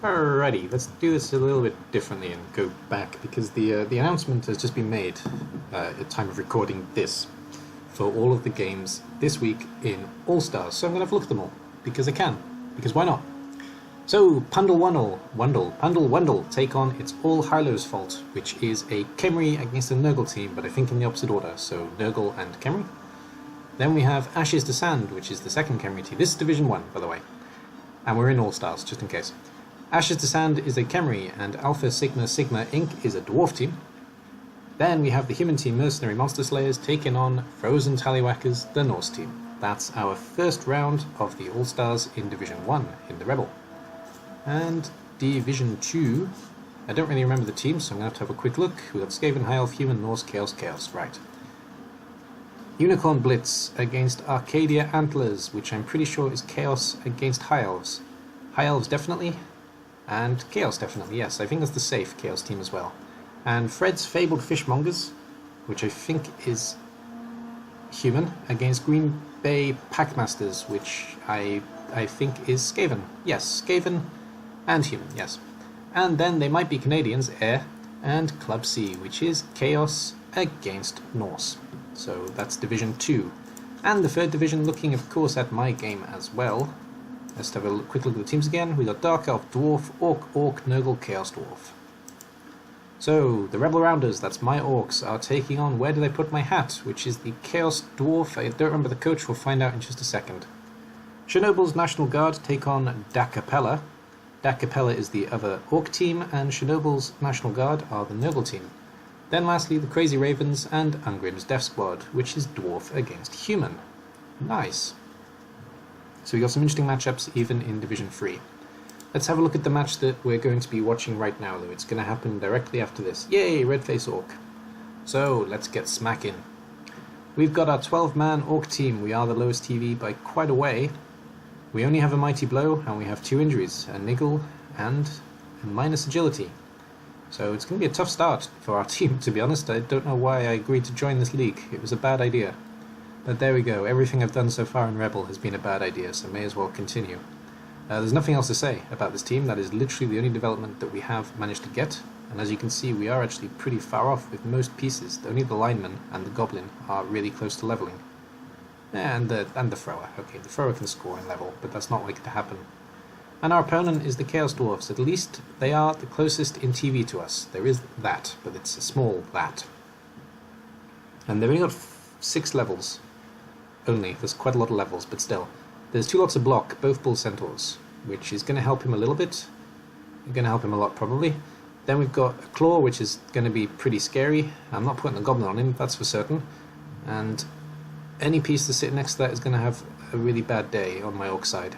Alrighty, let's do this a little bit differently and go back, because the announcement has just been made at time of recording this for all of the games this week in All-Stars. So I'm going to have a look at them all, because I can, because why not? So, Pundle Wundle take on It's All Harlow's Fault, which is a Khemri against a Nurgle team, but I think in the opposite order, so Nurgle and Khemri. Then we have Ashes to Sand, which is the second Khemri team. This is Division 1, by the way, and we're in All-Stars, just in case. Ashes to Sand is a Khemri, and Alpha Sigma Sigma Inc. is a Dwarf team. Then we have the Human Team Mercenary Monster Slayers taking on Frozen Tallywhackers, the Norse team. That's our first round of the All-Stars in Division 1 in the Rebel. And Division 2, I don't really remember the teams, so I'm going to have a quick look. We've got Skaven, High Elf, Human, Norse, Chaos, Chaos, right. Unicorn Blitz against Arcadia Antlers, which I'm pretty sure is Chaos against High Elves. High Elves definitely. And Chaos definitely, yes, I think that's the safe Chaos team as well. And Fred's Fabled Fishmongers, which I think is Human, against Green Bay Packmasters, which I think is Skaven. Yes, Skaven and Human, yes. And then they might be Canadians, Air, and Club C, which is Chaos against Norse. So that's Division 2. And the third division, looking of course at my game as well. Let's have a quick look at the teams again. We've got Dark Elf, Dwarf, Orc, Nurgle, Chaos Dwarf. So, the Rebel Rounders, that's my Orcs, are taking on Where Did I Put My Hat, which is the Chaos Dwarf. I don't remember the coach, we'll find out in just a second. Chernobyl's National Guard take on Da Capella. Da Capella is the other Orc team, and Chernobyl's National Guard are the Nurgle team. Then lastly, the Crazy Ravens and Ungrim's Death Squad, which is Dwarf against Human. Nice. So we got some interesting matchups even in Division 3. Let's have a look at the match that we're going to be watching right now, though. It's going to happen directly after this. Yay, Redface Orc. So, let's get smacking. We've got our 12-man Orc team. We are the lowest TV by quite a way. We only have a Mighty Blow, and we have 2 injuries, a Niggle and a minus agility. So it's going to be a tough start for our team, to be honest. I don't know why I agreed to join this league. It was a bad idea. But there we go, everything I've done so far in Rebel has been a bad idea, so may as well continue. There's nothing else to say about this team. That is literally the only development that we have managed to get, and as you can see we are actually pretty far off with most pieces. Only the lineman and the goblin are really close to leveling. And the thrower. Okay, the thrower can score and level, but that's not likely to happen. And our opponent is the Chaos Dwarfs. At least they are the closest in TV to us. There is that, but it's a small that. And they've only got 6 levels. Only. There's quite a lot of levels, but still. There's 2 lots of block, both Bull Centaurs, which is going to help him a little bit. Going to help him a lot, probably. Then we've got a Claw, which is going to be pretty scary. I'm not putting the Goblin on him, that's for certain. And any piece to sit next to that is going to have a really bad day on my Orc side.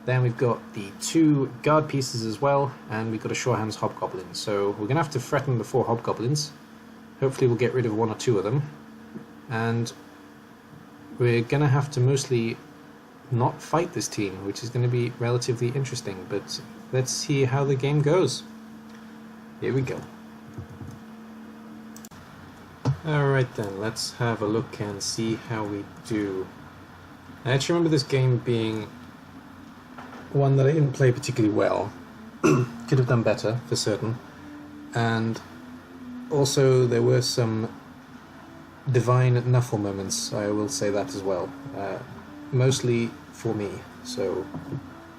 Then we've got the 2 Guard pieces as well, and we've got a Shorehands Hobgoblin. So we're going to have to threaten the 4 Hobgoblins. Hopefully we'll get rid of 1 or 2 of them. And we're going to have to mostly not fight this team, which is going to be relatively interesting, but let's see how the game goes. Here we go. Alright then, let's have a look and see how we do. I actually remember this game being one that I didn't play particularly well. Could have done better, for certain. And also there were some divine Nuffle moments, I will say that as well. Mostly for me, so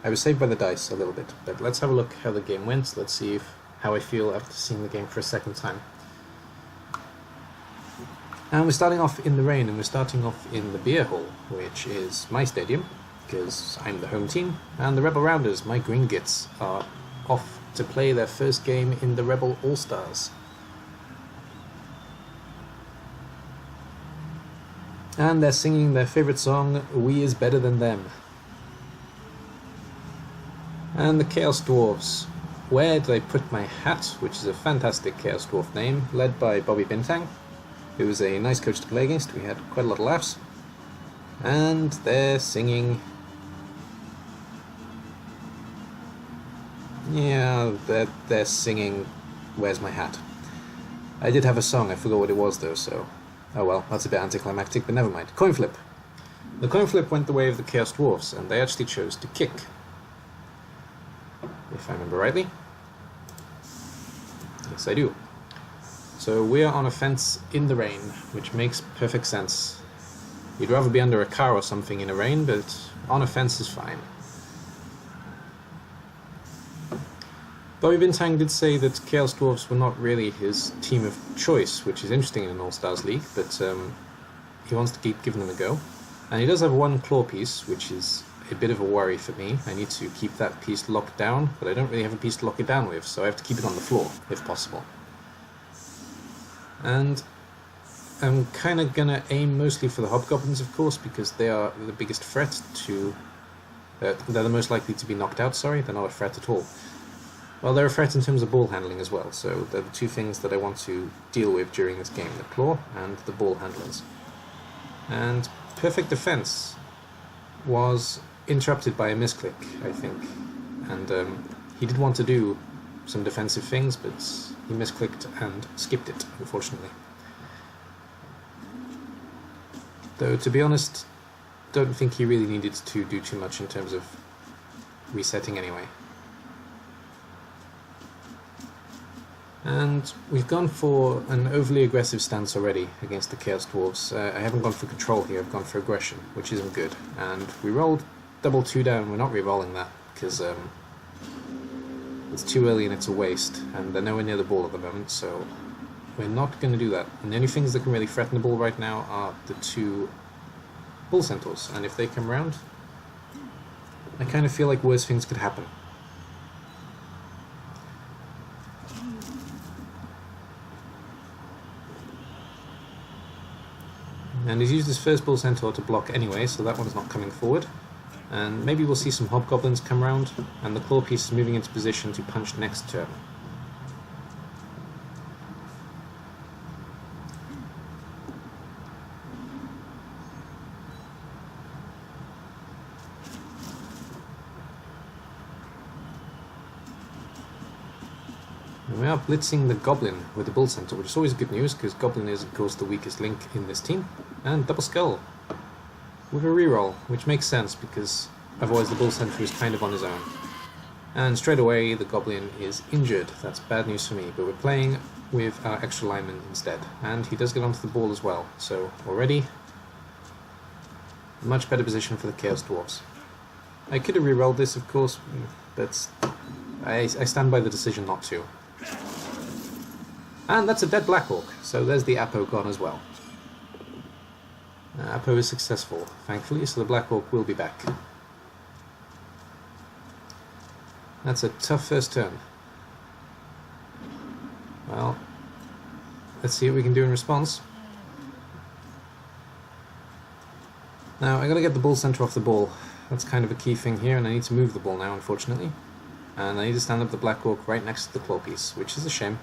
I was saved by the dice a little bit. But let's have a look how the game went. Let's see how I feel after seeing the game for a second time. And we're starting off in the rain, and we're starting off in the Beer Hall, which is my stadium, because I'm the home team, and the Rebel Rounders, my Green Gits, are off to play their first game in the Rebel All-Stars. And they're singing their favourite song, We Is Better Than Them. And the Chaos Dwarves, Where Did I Put My Hat, which is a fantastic Chaos Dwarf name, led by Bobbybintang, who was a nice coach to play against. We had quite a lot of laughs. And they're singing... Yeah, they're singing Where's My Hat. I did have a song, I forgot what it was though, so... Oh well, that's a bit anticlimactic, but never mind. Coin flip. The coin flip went the way of the Chaos Dwarfs, and they actually chose to kick. if I remember rightly. Yes, I do. So we are on a fence in the rain, which makes perfect sense. You'd rather be under a car or something in the rain, but on a fence is fine. Bobbybintang did say that Chaos Dwarfs were not really his team of choice, which is interesting in an All-Stars League, but he wants to keep giving them a go. And he does have one claw piece, which is a bit of a worry for me. I need to keep that piece locked down, but I don't really have a piece to lock it down with, so I have to keep it on the floor, if possible. And I'm kind of going to aim mostly for the hobgoblins, of course, because they are the biggest threat to... they're the most likely to be knocked out, sorry, they're not a threat at all. Well, they're a threat in terms of ball handling as well, so they're the two things that I want to deal with during this game, the claw and the ball handlers. And perfect defense was interrupted by a misclick, I think, and he did want to do some defensive things, but he misclicked and skipped it, unfortunately. Though, to be honest, don't think he really needed to do too much in terms of resetting anyway. And we've gone for an overly aggressive stance already against the Chaos Dwarfs. I haven't gone for control here, I've gone for aggression, which isn't good. And we rolled double 2 down, we're not re-rolling that, because it's too early and it's a waste, and they're nowhere near the ball at the moment, so we're not going to do that. And the only things that can really threaten the ball right now are the 2 bull centaurs, and if they come around, I kind of feel like worse things could happen. And he's used his first bull centaur to block anyway, so that one's not coming forward. And maybe we'll see some hobgoblins come around, and the claw piece is moving into position to punch next turn. And we are blitzing the goblin with the bull centaur, which is always good news, because goblin is of course the weakest link in this team. And double skull with a reroll, which makes sense because otherwise the bull centaur is kind of on his own. And straight away the goblin is injured. That's bad news for me, but we're playing with our extra lineman instead, and he does get onto the ball as well, so already a much better position for the Chaos Dwarfs. I could have rerolled this, of course, but I stand by the decision not to. And that's a dead Black Orc, so there's the Apo gone as well. Apo is successful, thankfully, so the Black Orc will be back. That's a tough first turn. Well, let's see what we can do in response. Now, I gotta get the bull centaur off the ball. That's kind of a key thing here, and I need to move the ball now, unfortunately. And I need to stand up the Black Orc right next to the claw piece, which is a shame.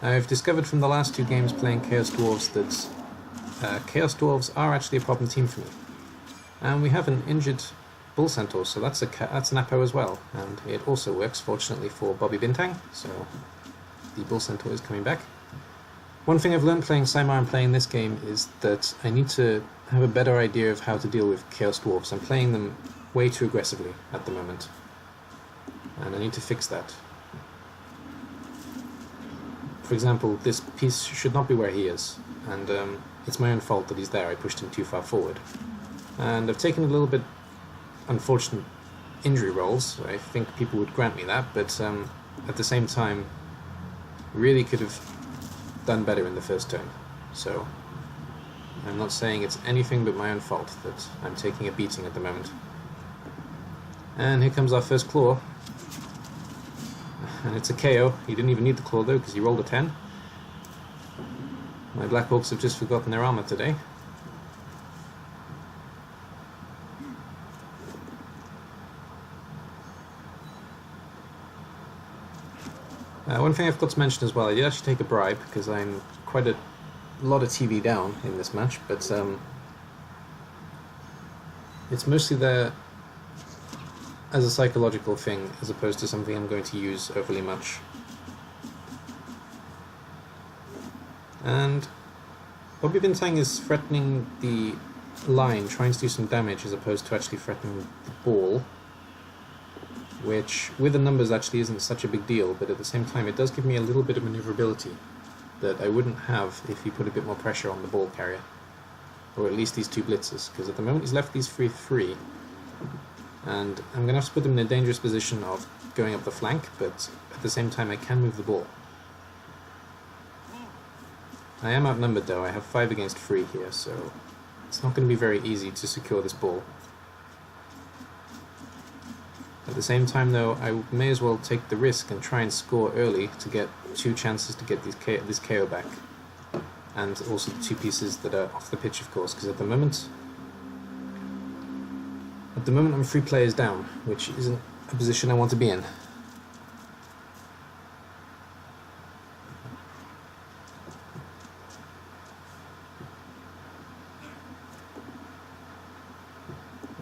I've discovered from the last 2 games playing Chaos Dwarfs that Chaos Dwarfs are actually a problem team for me. And we have an injured bull centaur, so that's an Apo as well, and it also works, fortunately, for Bobbybintang, so the bull centaur is coming back. One thing I've learned playing Saimar and playing this game is that I need to have a better idea of how to deal with Chaos Dwarfs. I'm playing them way too aggressively at the moment, and I need to fix that. For example, this piece should not be where he is, and it's my own fault that he's there. I pushed him too far forward. And I've taken a little bit unfortunate injury rolls. I think people would grant me that, but at the same time, really could have done better in the first turn. So I'm not saying it's anything but my own fault that I'm taking a beating at the moment. And here comes our first claw. And it's a KO. He didn't even need the claw though, because he rolled a 10. My Black Orcs have just forgotten their armor today. One thing I forgot to mention as well, I did actually take a bribe, because I'm quite a lot of TV down in this match, but it's mostly there as a psychological thing, as opposed to something I'm going to use overly much. And Bobbybintang is threatening the line trying to do some damage as opposed to actually threatening the ball, which with the numbers actually isn't such a big deal, but at the same time it does give me a little bit of maneuverability that I wouldn't have if you put a bit more pressure on the ball carrier, or at least these two blitzers, because at the moment he's left these free, and I'm going to have to put them in a dangerous position of going up the flank, but at the same time I can move the ball. I am outnumbered though, I have 5 against 3 here, so it's not going to be very easy to secure this ball. At the same time though, I may as well take the risk and try and score early to get 2 chances to get this KO back. And also the 2 pieces that are off the pitch, of course, because at the moment I'm 3 players down, which isn't a position I want to be in.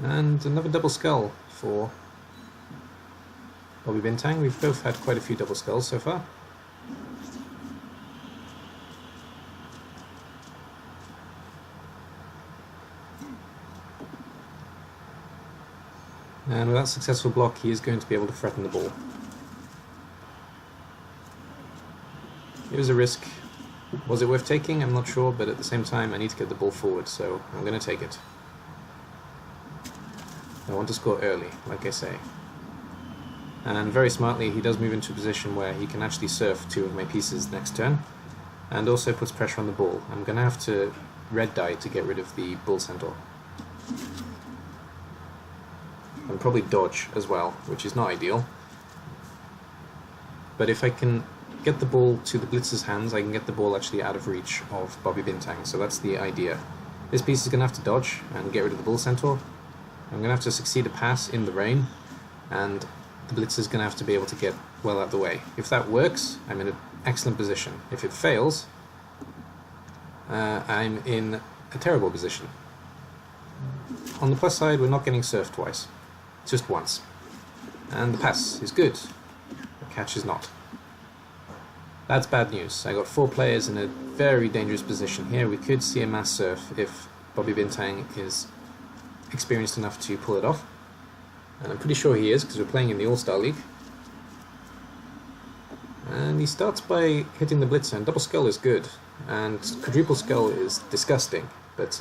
And another double skull for Bobbybintang. We've both had quite a few double skulls so far. And with that successful block, he is going to be able to threaten the ball. It was a risk. Was it worth taking? I'm not sure, but at the same time I need to get the ball forward, so I'm going to take it. I want to score early, like I say. And very smartly he does move into a position where he can actually surf 2 of my pieces next turn, and also puts pressure on the ball. I'm going to have to red die to get rid of the bull centaur. And probably dodge as well, which is not ideal. But if I can get the ball to the blitzer's hands, I can get the ball actually out of reach of Bobbybintang, so that's the idea. This piece is going to have to dodge and get rid of the bull centaur. I'm going to have to succeed a pass in the rain, and the blitzer's going to have to be able to get well out of the way. If that works, I'm in an excellent position. If it fails, I'm in a terrible position. On the plus side, we're not getting surfed twice. Just once. And the pass is good. The catch is not. That's bad news. I got 4 players in a very dangerous position here. We could see a mass surf if Bobbybintang is experienced enough to pull it off. And I'm pretty sure he is, because we're playing in the All-Star League. And he starts by hitting the blitzer, and double skull is good. And quadruple skull is disgusting, but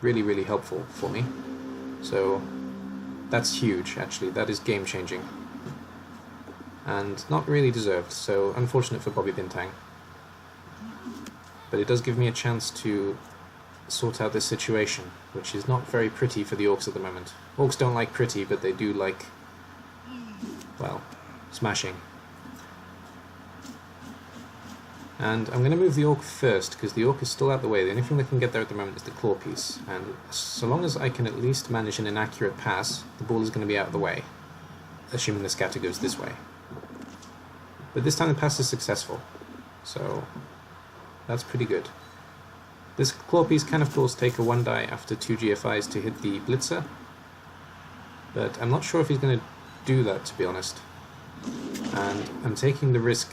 really, really helpful for me. So that's huge, actually. That is game-changing. And not really deserved, so unfortunate for Bobbybintang. But it does give me a chance to sort out this situation, which is not very pretty for the orks at the moment. Orks don't like pretty, but they do like, well, smashing. And I'm going to move the ork first, because the ork is still out the way. The only thing that can get there at the moment is the claw piece, and so long as I can at least manage an inaccurate pass, the ball is going to be out of the way, assuming the scatter goes this way. But this time the pass is successful, so that's pretty good. This claw piece can of course take a 1 die after 2 GFIs to hit the blitzer, but I'm not sure if he's going to do that, to be honest. And I'm taking the risk,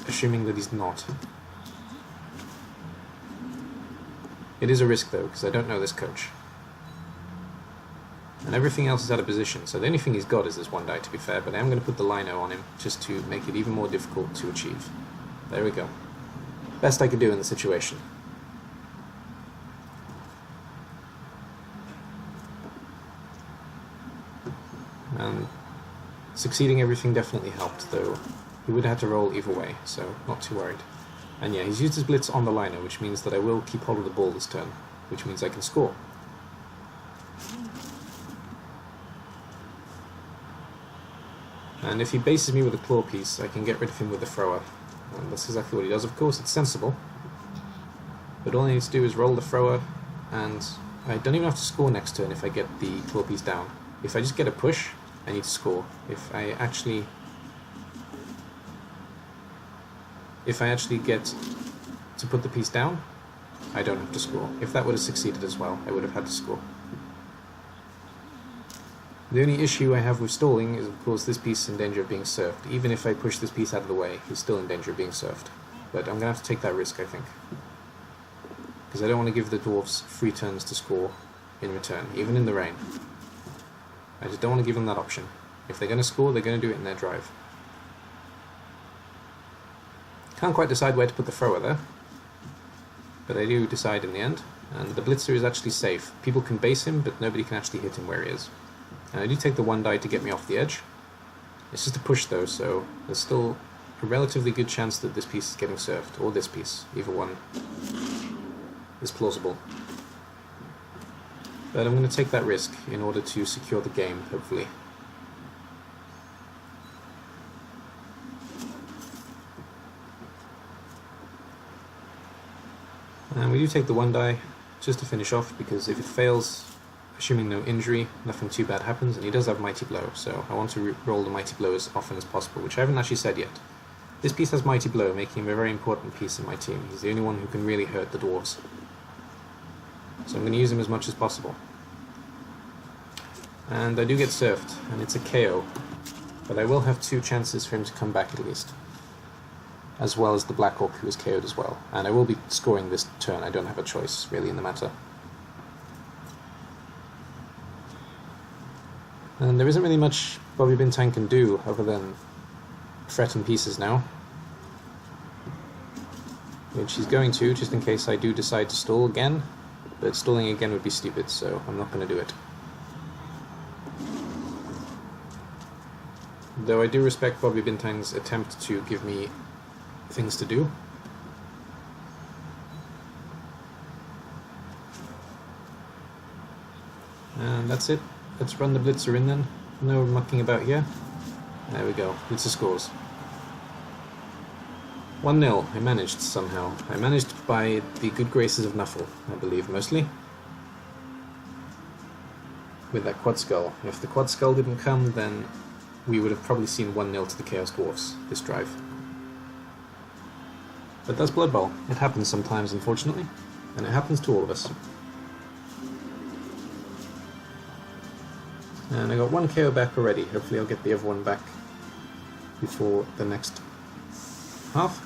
assuming that he's not. It is a risk though, because I don't know this coach. And everything else is out of position, so the only thing he's got is this 1 die, to be fair, but I am going to put the lino on him, just to make it even more difficult to achieve. There we go. Best I could do in the situation. And succeeding everything definitely helped, though he would have had to roll either way, so not too worried. And yeah, he's used his blitz on the liner, which means that I will keep hold of the ball this turn, which means I can score. And if he bases me with a claw piece, I can get rid of him with a thrower. And that's exactly what he does. Of course, it's sensible. But all I need to do is roll the thrower, and I don't even have to score next turn if I get the claw piece down. If I just get a push, I need to score. If I actually get to put the piece down, I don't have to score. If that would have succeeded as well, I would have had to score. The only issue I have with stalling is, of course, this piece is in danger of being surfed. Even if I push this piece out of the way, he's still in danger of being surfed. But I'm going to have to take that risk, I think. Because I don't want to give the dwarfs 3 turns to score in return, even in the rain. I just don't want to give them that option. If they're going to score, they're going to do it in their drive. Can't quite decide where to put the thrower there, but I do decide in the end. And the blitzer is actually safe. People can base him, but nobody can actually hit him where he is. And I do take the 1 die to get me off the edge. It's just a push though, so there's still a relatively good chance that this piece is getting served, or this piece. Either one is plausible. But I'm going to take that risk in order to secure the game, hopefully. And we do take the 1 die just to finish off, because if it fails, assuming no injury, nothing too bad happens, and he does have Mighty Blow, so I want to roll the Mighty Blow as often as possible, which I haven't actually said yet. This piece has Mighty Blow, making him a very important piece in my team. He's the only one who can really hurt the dwarves. So I'm going to use him as much as possible. And I do get served, and it's a KO, but I will have 2 chances for him to come back at least, as well as the Black Orc, who is KO'd as well. And I will be scoring this turn. I don't have a choice really in the matter. And there isn't really much Bobbybintang can do other than threaten pieces now, which he's going to, just in case I do decide to stall again, but stalling again would be stupid, so I'm not going to do it. Though I do respect Bobbybintang's attempt to give me things to do. And that's it. Let's run the blitzer in then. No mucking about here. There we go. Blitzer scores. 1-0. I managed somehow. I managed by the good graces of Nuffle, I believe, mostly. With that quad skull. If the quad skull didn't come, then we would have probably seen 1-0 to the Chaos Dwarfs this drive. But that's Blood Bowl. It happens sometimes, unfortunately. And it happens to all of us. And I got 1 KO back already. Hopefully I'll get the other one back before the next half.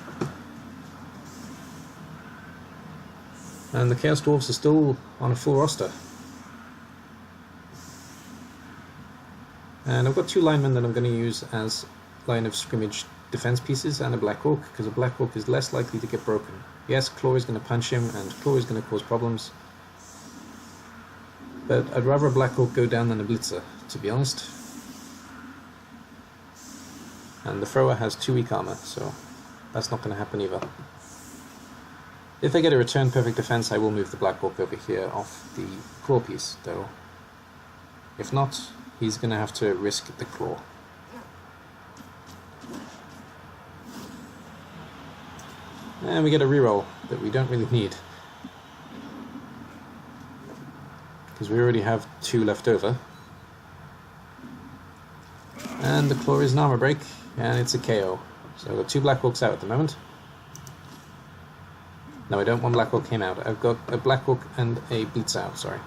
And the Chaos Dwarfs are still on a full roster. And I've got 2 linemen that I'm going to use as line of scrimmage defense pieces and a Black Orc, because a Black Orc is less likely to get broken. Yes, Claw is going to punch him, and Claw is going to cause problems. But I'd rather a Black Orc go down than a Blitzer, to be honest. And the thrower has 2 weak armor, so that's not going to happen either. If I get a return perfect defense, I will move the Black Orc over here off the claw piece, though. If not, he's going to have to risk the claw. And we get a reroll that we don't really need, because we already have 2 left over. And the claw is an armor break, and it's a KO. So I've got 2 Black Orcs out at the moment. No, I don't. 1 Black Orc came out. I've got a Black Orc and a Blitz out, sorry.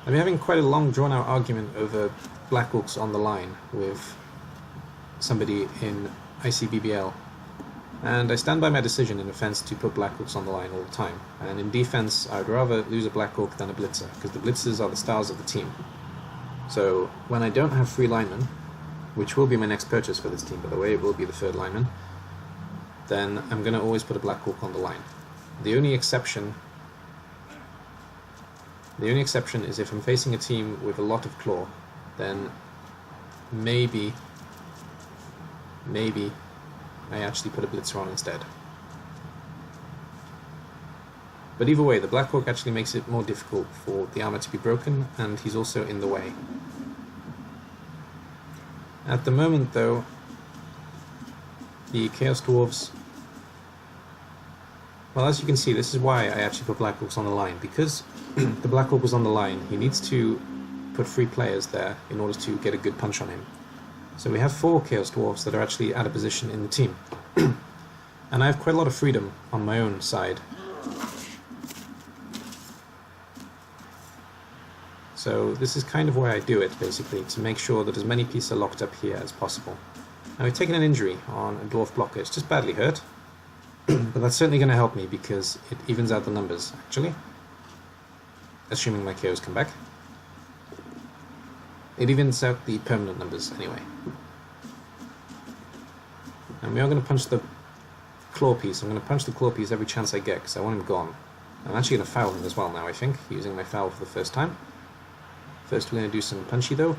I'm having quite a long drawn-out argument over Black Orcs on the line with somebody in ReBBL. And I stand by my decision in offense to put Black Orcs on the line all the time. And in defense, I'd rather lose a Black Orc than a Blitzer, because the Blitzers are the stars of the team. So when I don't have 3 linemen, which will be my next purchase for this team, by the way, it will be the 3rd lineman, then I'm going to always put a Black Orc on the line. The only exception is if I'm facing a team with a lot of claw, then maybe I actually put a Blitzer on instead. But either way, the Black Orc actually makes it more difficult for the armor to be broken, and he's also in the way. At the moment, though, the Chaos Dwarves... Well, as you can see, this is why I actually put Black Orcs on the line. Because the Black Orc was on the line, he needs to put 3 players there in order to get a good punch on him. So we have 4 Chaos Dwarves that are actually out of position in the team. And I have quite a lot of freedom on my own side. So this is kind of why I do it, basically, to make sure that as many pieces are locked up here as possible. Now we've taken an injury on a Dwarf blocker. It's just badly hurt. But that's certainly going to help me because it evens out the numbers, actually. Assuming my KOs come back. It evens out the permanent numbers, anyway. And we are going to punch the claw piece. I'm going to punch the claw piece every chance I get because I want him gone. I'm actually going to foul him as well now, I think, using my foul for the first time. First we're going to do some punchy, though.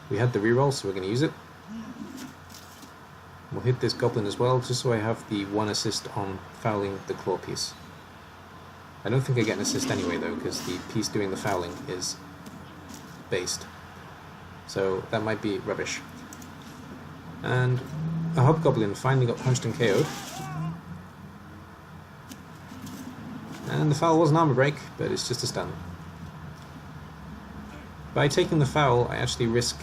We had the reroll, so we're going to use it. We'll hit this goblin as well, just so I have the one assist on fouling the claw piece. I don't think I get an assist anyway, though, because the piece doing the fouling is based. So that might be rubbish. And a hobgoblin finally got punched and KO'd. And the foul was an armor break, but it's just a stun. By taking the foul, I actually risk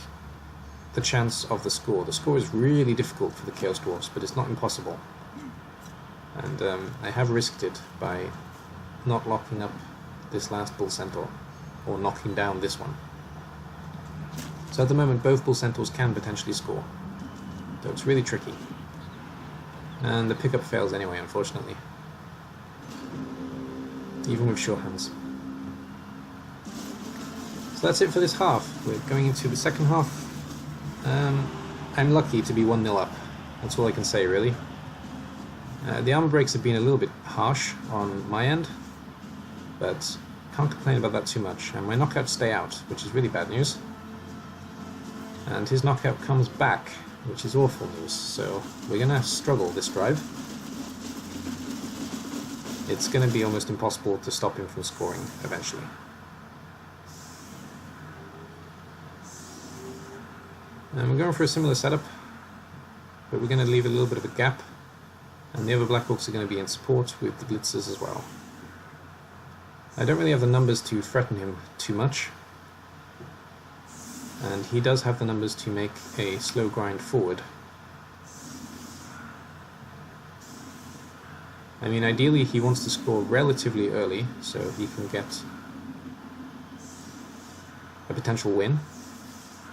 the chance of the score. The score is really difficult for the Chaos Dwarfs, but it's not impossible. And I have risked it by not locking up this last Bull Centaur, or knocking down this one. So at the moment both Bull Centaurs can potentially score, so it's really tricky. And the pickup fails anyway, unfortunately. Even with sure hands. So that's it for this half. We're going into the second half. I'm lucky to be 1-0 up. That's all I can say, really. The armor breaks have been a little bit harsh on my end, but can't complain about that too much. And my knockouts stay out, which is really bad news. And his knockout comes back, which is awful news. So we're going to struggle this drive. It's going to be almost impossible to stop him from scoring eventually. And we're going for a similar setup, but we're going to leave a little bit of a gap, and the other Black Orcs are going to be in support with the blitzers as well. I don't really have the numbers to threaten him too much, and he does have the numbers to make a slow grind forward. I mean, ideally he wants to score relatively early, so he can get a potential win.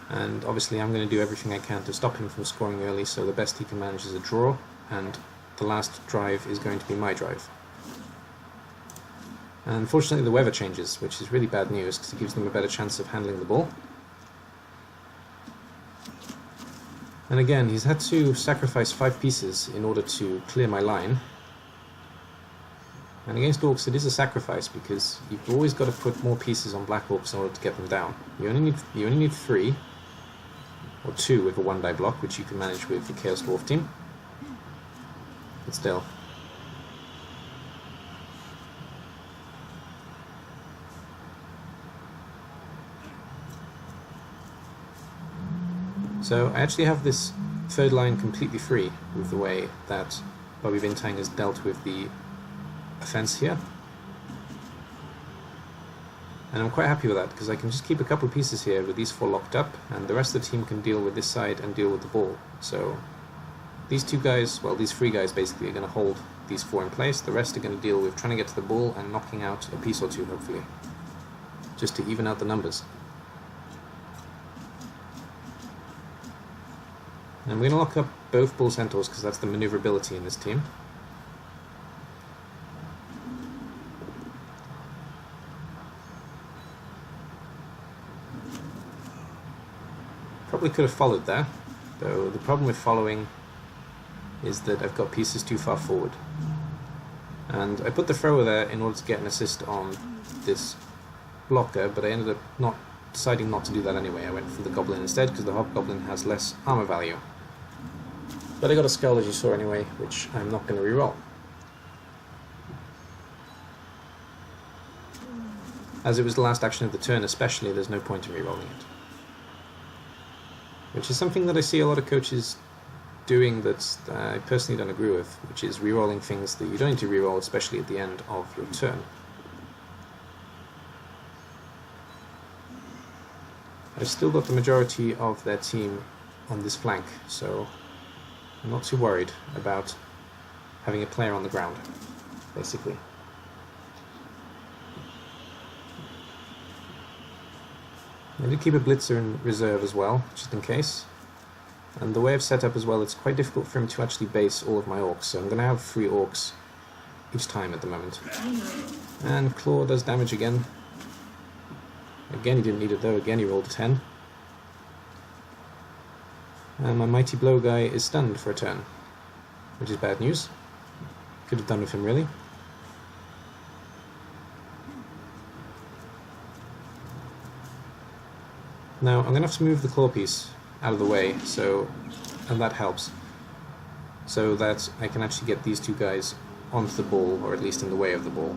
And obviously I'm going to do everything I can to stop him from scoring early, so the best he can manage is a draw, and the last drive is going to be my drive. And unfortunately the weather changes, which is really bad news, because it gives them a better chance of handling the ball. And again, he's had to sacrifice 5 pieces in order to clear my line. And against Orcs it is a sacrifice, because you've always got to put more pieces on Black Orcs in order to get them down. You only need 3, or 2 with a 1-die block, which you can manage with the Chaos Dwarf team. But still. So I actually have this third line completely free with the way that Bobbybintang has dealt with the offense here. And I'm quite happy with that, because I can just keep a couple of pieces here with these 4 locked up, and the rest of the team can deal with this side and deal with the ball. So these 2 guys, well, these 3 guys basically are going to hold these 4 in place. The rest are going to deal with trying to get to the ball and knocking out a piece or 2, hopefully, just to even out the numbers. And we're going to lock up both Bull Centaurs, because that's the maneuverability in this team. Probably could have followed there, though the problem with following is that I've got pieces too far forward. And I put the thrower there in order to get an assist on this blocker, but I ended up deciding not to do that anyway. I went for the Goblin instead, because the Hobgoblin has less armor value. But I got a skull, as you saw anyway, which I'm not going to reroll. As it was the last action of the turn especially, there's no point in rerolling it. Which is something that I see a lot of coaches doing that I personally don't agree with, which is rerolling things that you don't need to reroll, especially at the end of your turn. I've still got the majority of their team on this flank, so I'm not too worried about having a player on the ground, basically. I did keep a blitzer in reserve as well, just in case. And the way I've set up as well, it's quite difficult for him to actually base all of my orcs, so I'm going to have 3 orcs each time at the moment. And Claw does damage again. Again he didn't need it though, again he rolled a 10. And my Mighty Blow guy is stunned for a turn, which is bad news. Could have done with him really. Now I'm going to have to move the claw piece out of the way, and that helps, so that I can actually get these 2 guys onto the ball, or at least in the way of the ball.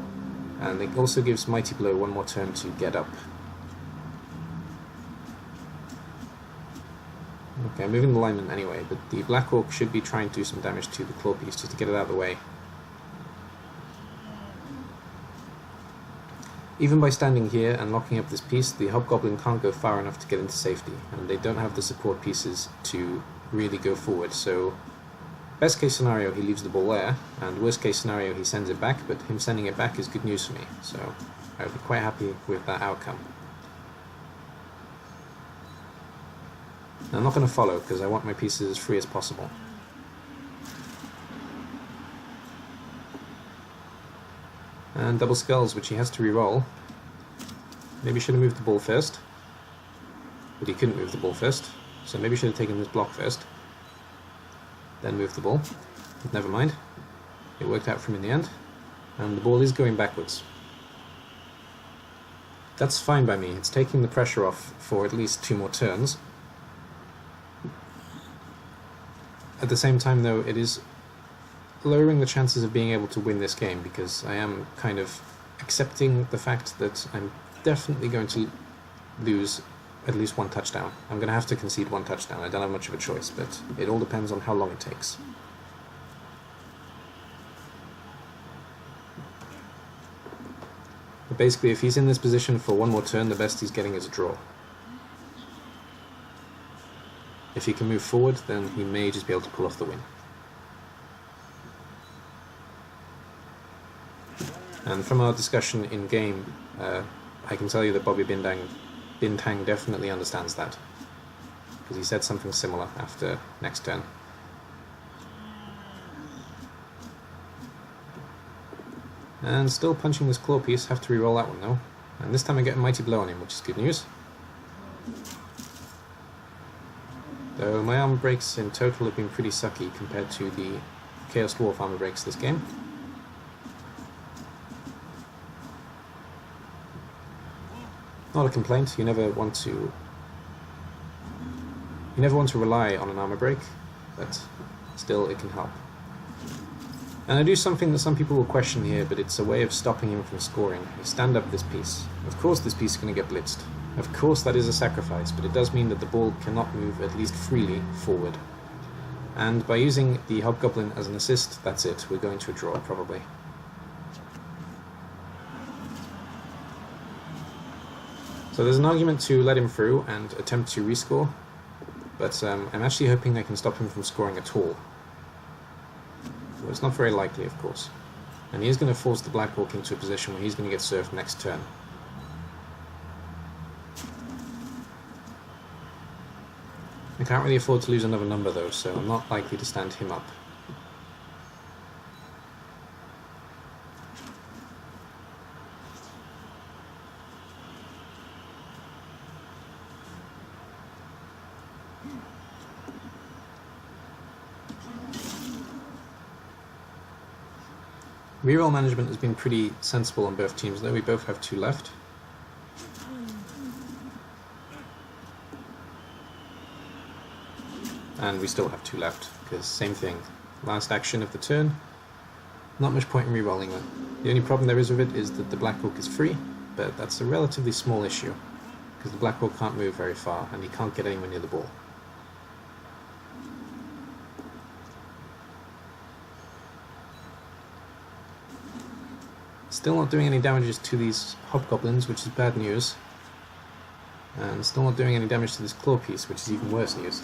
And it also gives Mighty Blow 1 more turn to get up. Okay, I'm moving the lineman anyway, but the Black Orc should be trying to do some damage to the claw piece just to get it out of the way. Even by standing here and locking up this piece, the Hobgoblin can't go far enough to get into safety, and they don't have the support pieces to really go forward, so best case scenario he leaves the ball there, and worst case scenario he sends it back, but him sending it back is good news for me, so I would be quite happy with that outcome. Now, I'm not going to follow, because I want my pieces as free as possible. And double skulls, which he has to re-roll. Maybe should have moved the ball first, but he couldn't move the ball first, so maybe should have taken this block first, then moved the ball. But never mind, it worked out for him in the end, and the ball is going backwards. That's fine by me, it's taking the pressure off for at least 2 more turns. At the same time though, it is lowering the chances of being able to win this game, because I am kind of accepting the fact that I'm definitely going to lose at least 1 touchdown. I'm going to have to concede 1 touchdown. I don't have much of a choice, but it all depends on how long it takes. But basically, if he's in this position for 1 more turn, the best he's getting is a draw. If he can move forward, then he may just be able to pull off the win. And from our discussion in-game, I can tell you that Bobbybintang definitely understands that, because he said something similar after next turn. And still punching this claw piece, have to re-roll that one though. And this time I get a Mighty Blow on him, which is good news. Though my armor breaks in total have been pretty sucky compared to the Chaos Dwarf armor breaks this game. Not a complaint, you never want to rely on an armor break, but still it can help. And I do something that some people will question here, but it's a way of stopping him from scoring. I stand up this piece. Of course this piece is going to get blitzed. Of course that is a sacrifice, but it does mean that the ball cannot move at least freely forward. And by using the Hobgoblin as an assist, that's it, we're going to a draw probably. So there's an argument to let him through and attempt to rescore, but I'm actually hoping I can stop him from scoring at all. Well, it's not very likely, of course. And he is going to force the Black Orc into a position where he's going to get served next turn. I can't really afford to lose another number though, so I'm not likely to stand him up. Reroll management has been pretty sensible on both teams though, we both have 2 left. And we still have 2 left, because same thing, last action of the turn, not much point in re-rolling that. The only problem there is with it is that the Black Orc is free, but that's a relatively small issue, because the Black Orc can't move very far, and he can't get anywhere near the ball. Still not doing any damages to these Hobgoblins, which is bad news, and still not doing any damage to this claw piece, which is even worse news.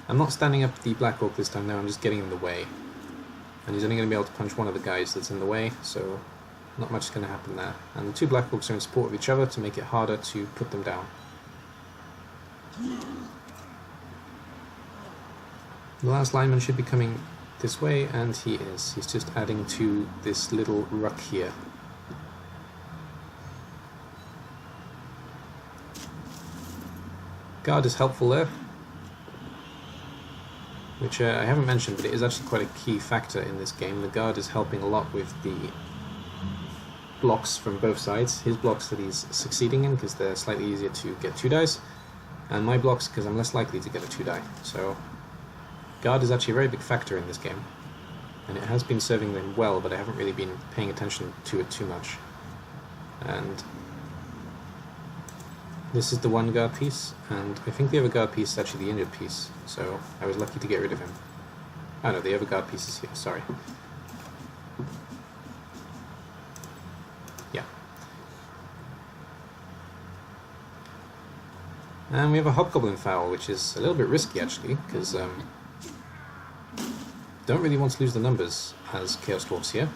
I'm not standing up the Black Orc this time though, I'm just getting in the way. And he's only going to be able to punch one of the guys that's in the way, so not much is going to happen there. And the 2 Black Orcs are in support of each other to make it harder to put them down. The last lineman should be coming this way, and he is. He's just adding to this little ruck here. Guard is helpful there, which I haven't mentioned, but it is actually quite a key factor in this game. The guard is helping a lot with the blocks from both sides. His blocks that he's succeeding in because they're slightly easier to get 2 dice, and my blocks because I'm less likely to get a 2 die. So guard is actually a very big factor in this game, and it has been serving them well, but I haven't really been paying attention to it too much. And this is the one guard piece, and I think the other guard piece is actually the injured piece, so I was lucky to get rid of him. Oh no, the other guard piece is here, sorry. Yeah. And we have a hobgoblin foul, which is a little bit risky actually, because don't really want to lose the numbers as Chaos Dwarfs here.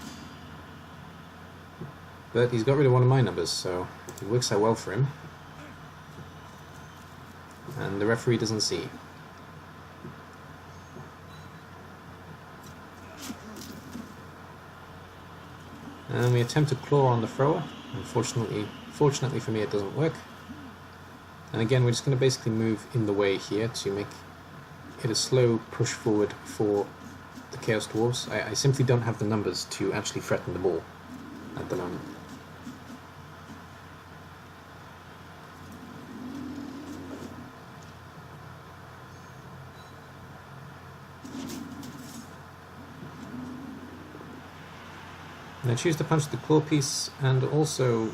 But he's got rid of one of my numbers, so it works out well for him. And the referee doesn't see. And we attempt to claw on the thrower. Fortunately for me, it doesn't work. And again, we're just going to basically move in the way here to make it a slow push forward for the Chaos Dwarfs. I simply don't have the numbers to actually threaten the ball at the moment. And I choose to punch the claw piece and also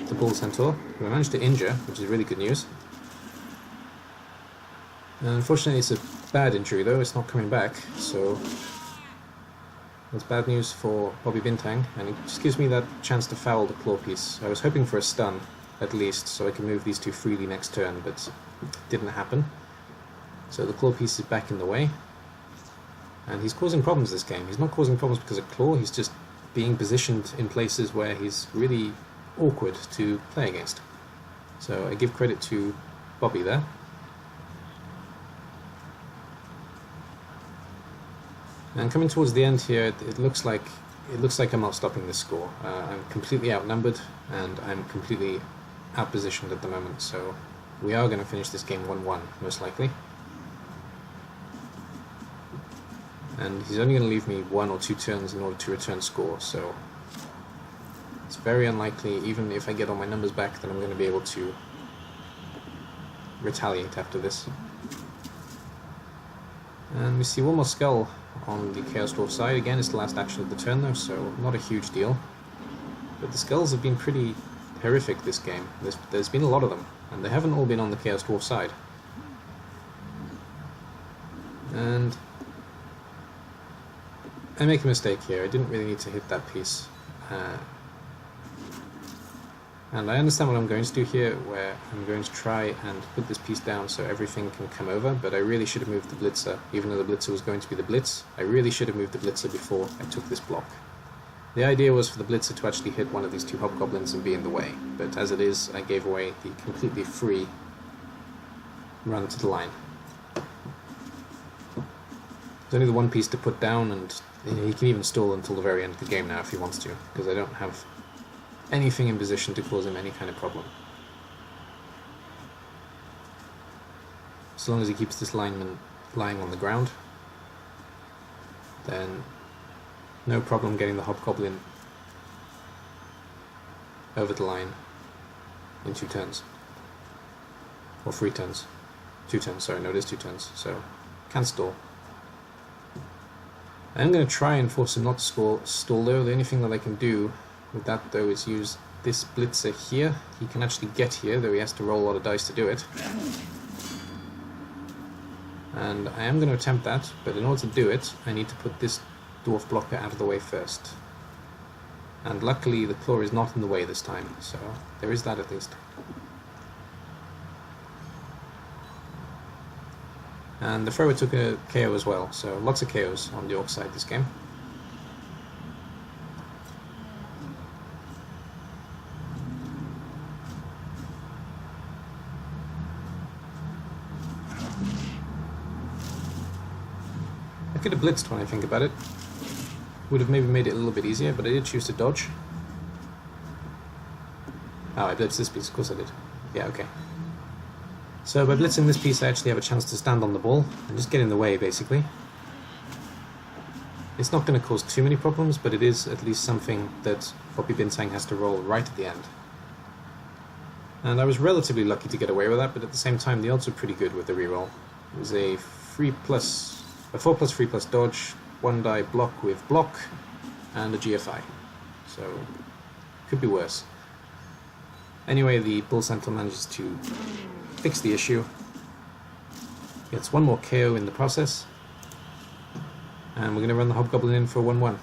the bull centaur, who I managed to injure, which is really good news. And unfortunately it's a bad injury though, it's not coming back, so that's bad news for Bobbybintang, and it just gives me that chance to foul the claw piece. I was hoping for a stun, at least, so I can move these two freely next turn, but it didn't happen. So the claw piece is back in the way. And he's causing problems this game. He's not causing problems because of claw, he's just being positioned in places where he's really awkward to play against. So I give credit to Bobby there. And coming towards the end here, it looks like I'm not stopping this score. I'm completely outnumbered and I'm completely outpositioned at the moment, so we are going to finish this game 1-1 most likely. And he's only going to leave me 1 or 2 turns in order to return score, so it's very unlikely, even if I get all my numbers back, that I'm going to be able to retaliate after this. And we see one more skull on the Chaos Dwarf side. Again, it's the last action of the turn though, so not a huge deal. But the skulls have been pretty horrific this game. There's been a lot of them, and they haven't all been on the Chaos Dwarf side. And I make a mistake here. I didn't really need to hit that piece. And I understand what I'm going to do here, where I'm going to try and put this piece down so everything can come over, but I really should have moved the blitzer, even though the blitzer was going to be the blitz. I really should have moved the blitzer before I took this block. The idea was for the blitzer to actually hit one of these 2 hobgoblins and be in the way, but as it is, I gave away the completely free run to the line. There's only the one piece to put down, and he can even stall until the very end of the game now if he wants to, because I don't have anything in position to cause him any kind of problem. As long as he keeps this lineman lying on the ground, then no problem getting the hobgoblin over the line in 2 turns. Or 3 turns. 2 turns, sorry, no, it is 2 turns, so can stall. I'm going to try and force him not to stall though. The only thing that I can do with that though is use this blitzer here. He can actually get here, though he has to roll a lot of dice to do it. And I am going to attempt that, but in order to do it, I need to put this dwarf blocker out of the way first. And luckily the claw is not in the way this time, so there is that at least. And the thrower took a KO as well, so lots of KOs on the orc side this game. could have blitzed when I think about it. Would have maybe made it a little bit easier, but I did choose to dodge. Oh, I blitzed this piece, of course I did. Yeah, okay. So by blitzing this piece I actually have a chance to stand on the ball and just get in the way, basically. It's not going to cause too many problems, but it is at least something that Bobbybintang has to roll right at the end. And I was relatively lucky to get away with that, but at the same time the odds were pretty good with the reroll. It was a 4+3+ dodge, 1 die block with block, and a GFI. So, could be worse. Anyway, the Bull Centaur manages to fix the issue. Gets 1 more KO in the process. And we're going to run the Hobgoblin in for 1-1.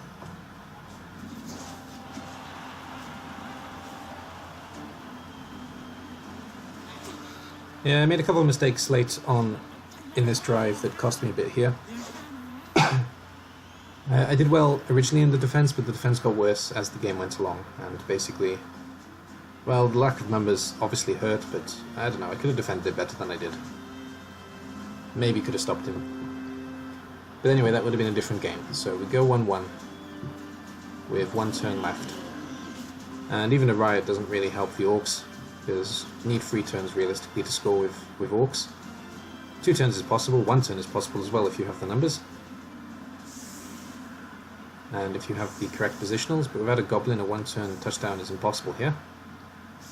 Yeah, I made a couple of mistakes late on in this drive that cost me a bit here. I did well originally in the defense, but the defense got worse as the game went along, and basically, well, the lack of numbers obviously hurt, but I don't know, I could have defended it better than I did. Maybe could have stopped him. But anyway, that would have been a different game. So we go 1-1 with 1 turn left. And even a riot doesn't really help the orks, because you need 3 turns realistically to score with orks. 2 turns is possible, 1 turn is possible as well if you have the numbers. And if you have the correct positionals, but without a goblin, a 1 turn touchdown is impossible here.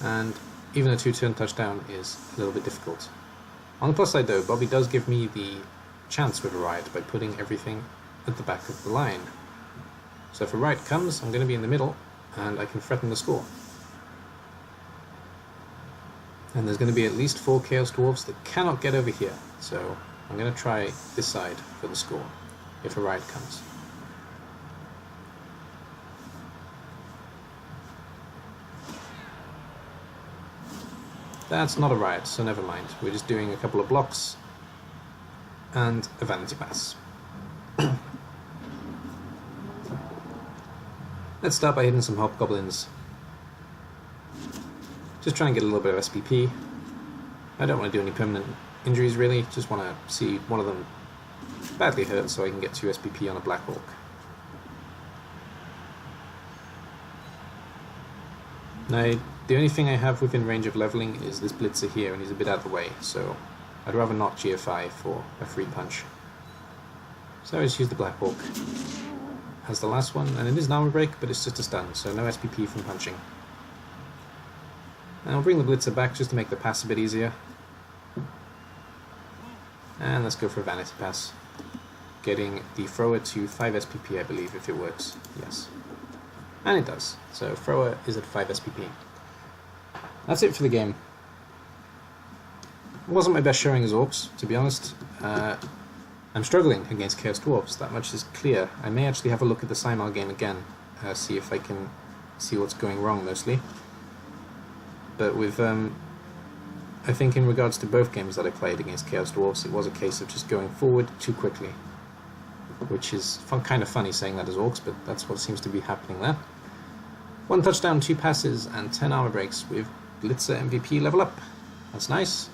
And even a 2 turn touchdown is a little bit difficult. On the plus side though, Bobby does give me the chance with a riot by putting everything at the back of the line. So if a riot comes, I'm going to be in the middle, and I can threaten the score. And there's going to be at least 4 Chaos Dwarfs that cannot get over here, so I'm going to try this side for the score, if a riot comes. That's not a riot, so never mind. We're just doing a couple of blocks and a vanity pass. Let's start by hitting some hobgoblins. Just try and get a little bit of SPP. I don't want to do any permanent injuries really, just want to see one of them badly hurt so I can get 2 SPP on a Black Orc. Now, the only thing I have within range of leveling is this Blitzer here, and he's a bit out of the way, so I'd rather not GFI for a free punch. So I just use the Black Orc as the last one, and it is an armor break, but it's just a stun, so no SPP from punching. And I'll bring the Blitzer back just to make the pass a bit easier. And let's go for a Vanity Pass. Getting the thrower to 5 SPP, I believe, if it works. Yes. And it does. So thrower is at 5 SPP. That's it for the game. It wasn't my best showing as orcs, to be honest. I'm struggling against Chaos Dwarfs, that much is clear. I may actually have a look at the Simar game again, see if I can see what's going wrong mostly. But with, I think in regards to both games that I played against Chaos Dwarfs, it was a case of just going forward too quickly. Which is kind of funny saying that as orcs, but that's what seems to be happening there. 1 touchdown, 2 passes, and 10 armor breaks with Blitzer MVP level up. That's nice.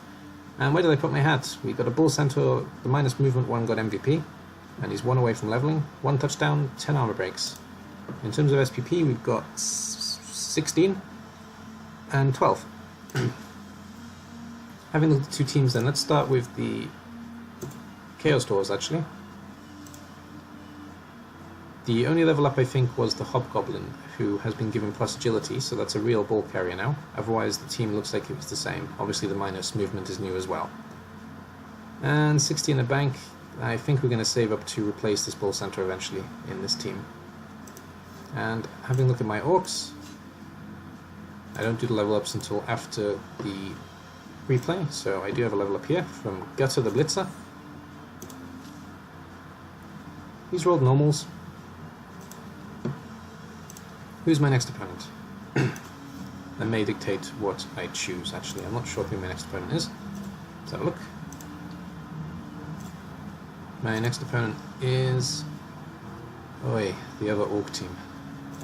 And where did I put my hat? We got a Bull Centaur, the minus movement one got MVP, and he's 1 away from leveling. 1 touchdown, 10 armor breaks. In terms of SPP, we've got 16 and 12. Having looked at 2 teams then, let's start with the Chaos Dwarves actually. The only level up I think was the Hobgoblin, who has been given plus agility, so that's a real ball carrier now. Otherwise the team looks like it was the same. Obviously the minus movement is new as well. And 60 in the bank, I think we're going to save up to replace this Bull Centaur eventually in this team. And having a look at my orcs, I don't do the level ups until after the replay, so I do have a level up here from Gutter the Blitzer. He's rolled normals. Who's my next opponent? That may dictate what I choose, actually. I'm not sure who my next opponent is. Let's have a look. My next opponent is... Oi, the other Orc team.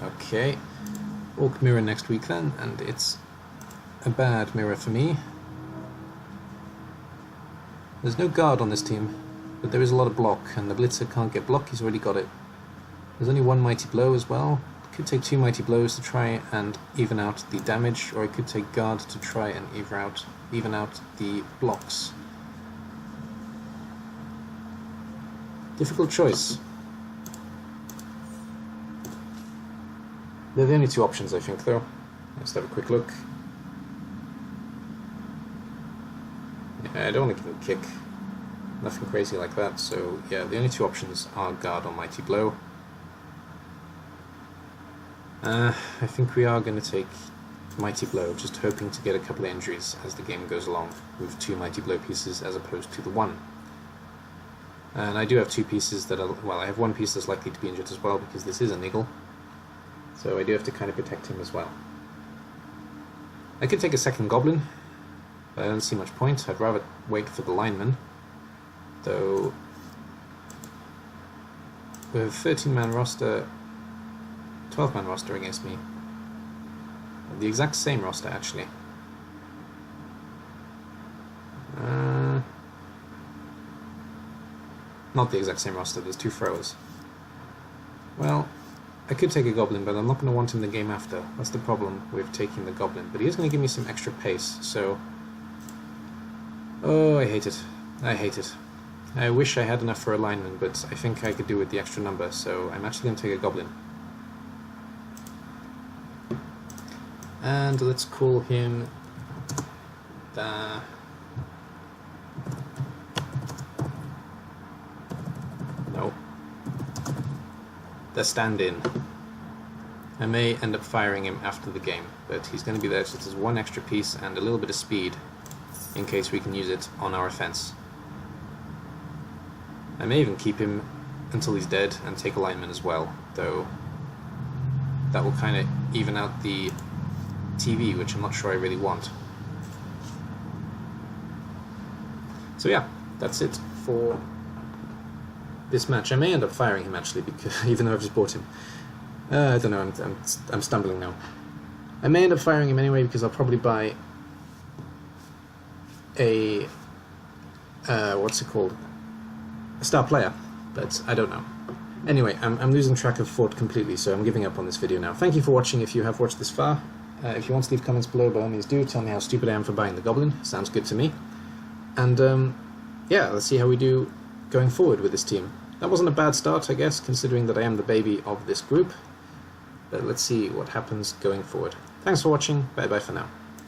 Okay. Orc mirror next week then, and it's a bad mirror for me. There's no guard on this team. but there is a lot of block, and the Blitzer can't get block, he's already got it. There's only one Mighty Blow as well. Could take 2 Mighty Blows to try and even out the damage, or I could take Guard to try and even out the blocks. Difficult choice. They're the only 2 options, I think, though. Let's have a quick look. Yeah, I don't want to give him a kick. Nothing crazy like that, so yeah, the only 2 options are Guard or Mighty Blow. I think we are going to take Mighty Blow, just hoping to get a couple of injuries as the game goes along, with 2 Mighty Blow pieces as opposed to the 1. And I do have 2 pieces that are, well, I have 1 piece that's likely to be injured as well, because this is a Niggle, so I do have to kind of protect him as well. I could take a second Goblin, but I don't see much point. I'd rather wait for the lineman, though with a 13-man roster, 12-man roster against me. The exact same roster, actually. Not the exact same roster, there's 2 throwers. Well, I could take a Goblin, but I'm not going to want him the game after. That's the problem with taking the Goblin. But he is going to give me some extra pace, so... Oh, I hate it. I hate it. I wish I had enough for a lineman, but I think I could do with the extra number, so I'm actually going to take a Goblin. And let's call him the stand-in. I may end up firing him after the game, but he's going to be there just as 1 extra piece and a little bit of speed in case we can use it on our offense. I may even keep him until he's dead and take a lineman as well, though that will kind of even out the TV, which I'm not sure I really want. So yeah, that's it for this match. I may end up firing him actually, because even though I've just bought him. I don't know, I'm stumbling now. I may end up firing him anyway, because I'll probably buy a what's it called? A star player, but I don't know. Anyway, I'm losing track of thought completely, so I'm giving up on this video now. Thank you for watching if you have watched this far. If you want to leave comments below, by all means do. Tell me how stupid I am for buying the Goblin. Sounds good to me. And yeah, let's see how we do going forward with this team. That wasn't a bad start, I guess, considering that I am the baby of this group. But let's see what happens going forward. Thanks for watching. Bye bye for now.